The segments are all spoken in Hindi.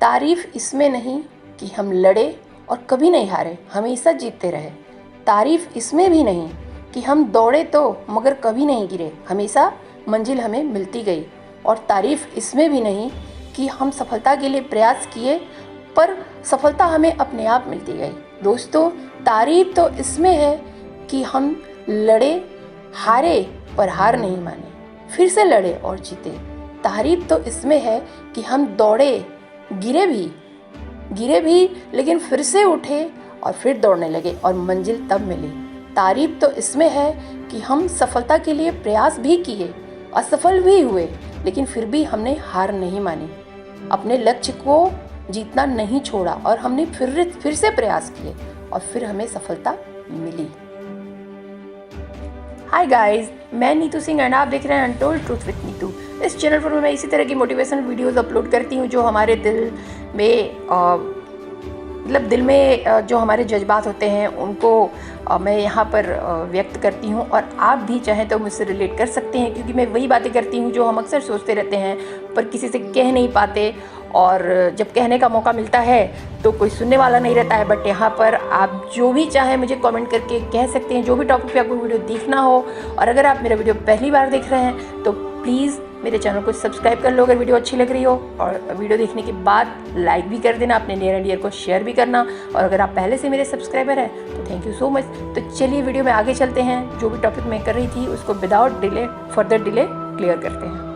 तारीफ इसमें नहीं कि हम लड़े और कभी नहीं हारे, हमेशा जीतते रहे। तारीफ इसमें भी नहीं कि हम दौड़े तो मगर कभी नहीं गिरे, हमेशा मंजिल हमें मिलती गई। और तारीफ इसमें भी नहीं कि हम सफलता के लिए प्रयास किए पर सफलता हमें अपने आप मिलती गई। दोस्तों, तारीफ तो इसमें है कि हम लड़े, हारे पर हार नहीं माने, फिर से लड़े और जीते। तारीफ तो इसमें है कि हम दौड़े, गिरे भी लेकिन फिर से उठे और फिर दौड़ने लगे और मंजिल तब मिली। तारीफ तो इसमें है कि हम सफलता के लिए प्रयास भी किए, असफल भी हुए, लेकिन फिर भी हमने हार नहीं मानी, अपने लक्ष्य को जीतना नहीं छोड़ा और हमने फिर से प्रयास किए और फिर हमें सफलता मिली। हाय गाइस, मैं नीतू सिंह एंड आप देख रहे हैं अनटोल्ड ट्रूथ विद नीतू। इस चैनल पर मैं इसी तरह की मोटिवेशनल वीडियोस अपलोड करती हूँ जो हमारे दिल में जो हमारे जज्बात होते हैं उनको मैं यहाँ पर व्यक्त करती हूँ। और आप भी चाहें तो मुझसे रिलेट कर सकते हैं, क्योंकि मैं वही बातें करती हूँ जो हम अक्सर सोचते रहते हैं पर किसी से कह नहीं पाते, और जब कहने का मौका मिलता है तो कोई सुनने वाला नहीं रहता है। बट यहाँ पर आप जो भी चाहें मुझे कमेंट करके कह सकते हैं, जो भी टॉपिक पे आपको वीडियो देखना हो। और अगर आप मेरा वीडियो पहली बार देख रहे हैं तो प्लीज़ मेरे चैनल को सब्सक्राइब कर लो अगर वीडियो अच्छी लग रही हो, और वीडियो देखने के बाद लाइक भी कर देना, अपने नियर एंड डियर को शेयर भी करना। और अगर आप पहले से मेरे सब्सक्राइबर हैं तो थैंक यू सो मच। तो चलिए वीडियो में आगे चलते हैं, जो भी टॉपिक मैं कर रही थी उसको without delay, further delay clear करते हैं।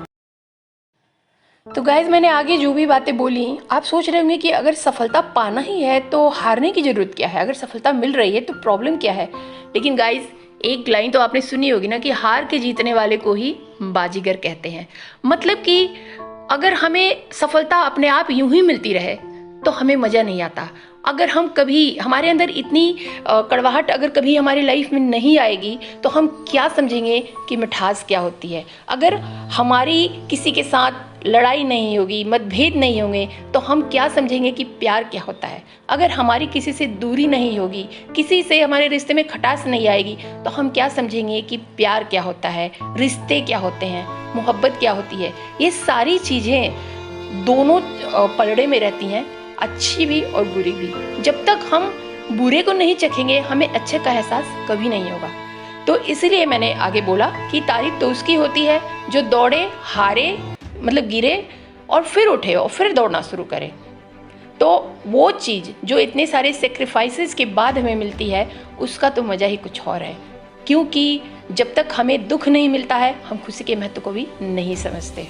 तो गाइज़, मैंने आगे जो भी बातें बोली, आप सोच रहे होंगे कि अगर सफलता पाना ही है तो हारने की ज़रूरत क्या है, अगर सफलता मिल रही है तो प्रॉब्लम क्या है। लेकिन गाइज़, एक लाइन तो आपने सुनी होगी ना कि हार के जीतने वाले को ही बाजीगर कहते हैं। मतलब कि अगर हमें सफलता अपने आप यूं ही मिलती रहे तो हमें मज़ा नहीं आता। अगर हम कभी, हमारे अंदर इतनी कड़वाहट अगर कभी हमारी लाइफ में नहीं आएगी तो हम क्या समझेंगे कि मिठास क्या होती है। अगर हमारी किसी के साथ लड़ाई नहीं होगी, मतभेद नहीं होंगे तो हम क्या समझेंगे कि प्यार क्या होता है। अगर हमारी किसी से दूरी नहीं होगी, किसी से हमारे रिश्ते में खटास नहीं आएगी तो हम क्या समझेंगे कि प्यार क्या होता है, रिश्ते क्या होते हैं, मोहब्बत क्या होती है। ये सारी चीज़ें दोनों पलड़े में रहती हैं, अच्छी भी और बुरी भी। जब तक हम बुरे को नहीं चखेंगे हमें अच्छे का एहसास कभी नहीं होगा। तो इसलिए मैंने आगे बोला कि तारीफ तो उसकी होती है जो दौड़े, हारे, मतलब गिरे और फिर उठे और फिर दौड़ना शुरू करे। तो वो चीज़ जो इतने सारे सेक्रीफाइसेस के बाद हमें मिलती है उसका तो मज़ा ही कुछ और है, क्योंकि जब तक हमें दुख नहीं मिलता है हम खुशी के महत्व को भी नहीं समझते।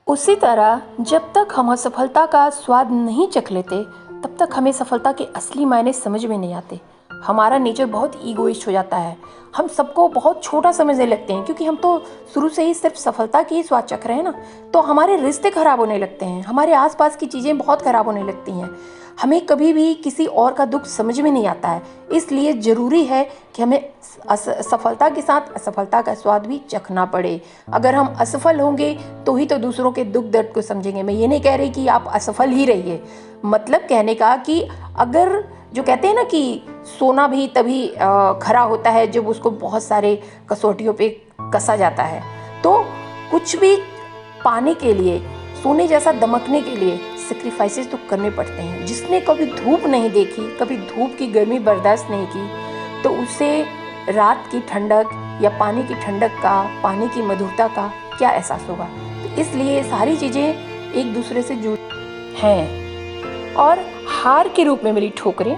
उसी तरह जब तक हम असफलता का स्वाद नहीं चख लेते तब तक हमें सफलता के असली मायने समझ में नहीं आते। हमारा नेचर बहुत ईगोइस्ट हो जाता है, हम सबको बहुत छोटा समझने लगते हैं, क्योंकि हम तो शुरू से ही सिर्फ सफलता की ही स्वाद चख रहे हैं ना। तो हमारे रिश्ते खराब होने लगते हैं, हमारे आसपास की चीज़ें बहुत खराब होने लगती हैं, हमें कभी भी किसी और का दुख समझ में नहीं आता है। इसलिए ज़रूरी है कि हमें सफलता के साथ असफलता का स्वाद भी चखना पड़े। अगर हम असफल होंगे तो ही तो दूसरों के दुख दर्द को समझेंगे। मैं ये नहीं कह रही कि आप असफल ही रहिए, मतलब कहने का कि अगर जो कहते हैं ना कि सोना भी तभी खरा होता है जब उसको बहुत सारे कसौटियों पे कसा जाता है। तो कुछ भी पाने के लिए, सोने जैसा दमकने के लिए सेक्रीफाइसेस तो करने पड़ते हैं। जिसने कभी धूप नहीं देखी, कभी धूप की गर्मी बर्दाश्त नहीं की, तो उसे रात की ठंडक या पानी की ठंडक का, पानी की मधुरता का क्या एहसास होगा। तो इसलिए सारी चीज़ें एक दूसरे से जुड़ी हैं। और हार के रूप में मिली ठोकरें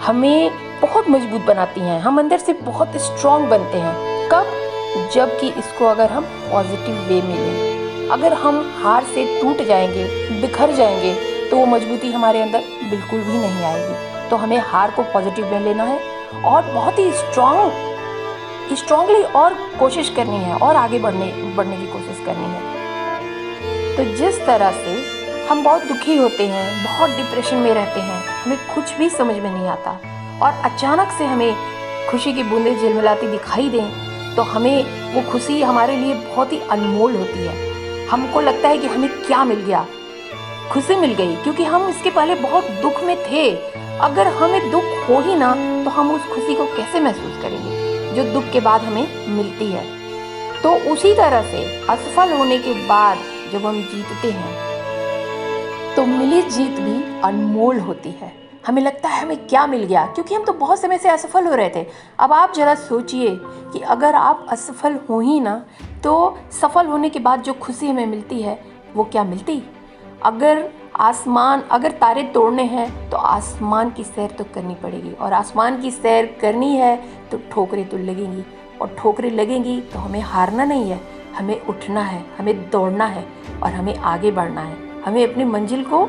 हमें बहुत मजबूत बनाती हैं, हम अंदर से बहुत स्ट्रॉन्ग बनते हैं। कब? जबकि इसको अगर हम पॉजिटिव वे में लें। अगर हम हार से टूट जाएंगे, बिखर जाएंगे, तो वो मजबूती हमारे अंदर बिल्कुल भी नहीं आएगी। तो हमें हार को पॉजिटिव में लेना है और बहुत ही स्ट्रांगली और कोशिश करनी है और आगे बढ़ने की कोशिश करनी है। तो जिस तरह से हम बहुत दुखी होते हैं, बहुत डिप्रेशन में रहते हैं, हमें कुछ भी समझ में नहीं आता और अचानक से हमें खुशी की बूंदें झिलमिलाती दिखाई दें तो हमें वो खुशी हमारे लिए बहुत ही अनमोल होती है। हमको लगता है कि हमें क्या मिल गया, खुशी मिल गई, क्योंकि हम इसके पहले बहुत दुख में थे। अगर हमें दुख हो ही ना तो हम उस खुशी को कैसे महसूस करेंगे जो दुख के बाद हमें मिलती है। तो उसी तरह से असफल होने के बाद जब हम जीतते हैं तो मिली जीत भी अनमोल होती है। हमें लगता है हमें क्या मिल गया, क्योंकि हम तो बहुत समय से असफल हो रहे थे। अब आप ज़रा सोचिए कि अगर आप असफल हो ही ना, तो सफल होने के बाद जो खुशी हमें मिलती है वो क्या मिलती। अगर तारे तोड़ने हैं तो आसमान की सैर तो करनी पड़ेगी, और आसमान की सैर करनी है तो ठोकरें तो लगेंगी, और ठोकरें लगेंगी तो हमें हारना नहीं है, हमें उठना है, हमें दौड़ना है और हमें आगे बढ़ना है। हमें अपनी मंजिल को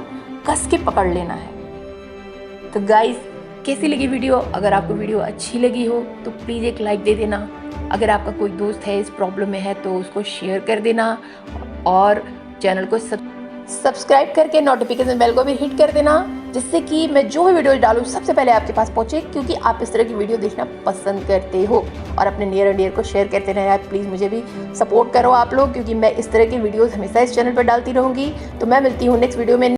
कस के पकड़ लेना है। तो गाइस, कैसी लगी वीडियो? अगर आपको वीडियो अच्छी लगी हो तो प्लीज़ एक लाइक दे देना। अगर आपका कोई दोस्त है इस प्रॉब्लम में है तो उसको शेयर कर देना, और चैनल को सब्सक्राइब करके नोटिफिकेशन बेल को भी हिट कर देना, जिससे कि मैं जो भी वीडियो डालूँ सबसे पहले आपके पास पहुँचे, क्योंकि आप इस तरह की वीडियो देखना पसंद करते हो। और अपने नियर एंड डियर को शेयर करते रहना यार, प्लीज़ मुझे भी सपोर्ट करो आप लोग, क्योंकि मैं इस तरह की वीडियोज़ हमेशा इस चैनल पर डालती रहूँगी। तो मैं मिलती हूँ नेक्स्ट वीडियो में।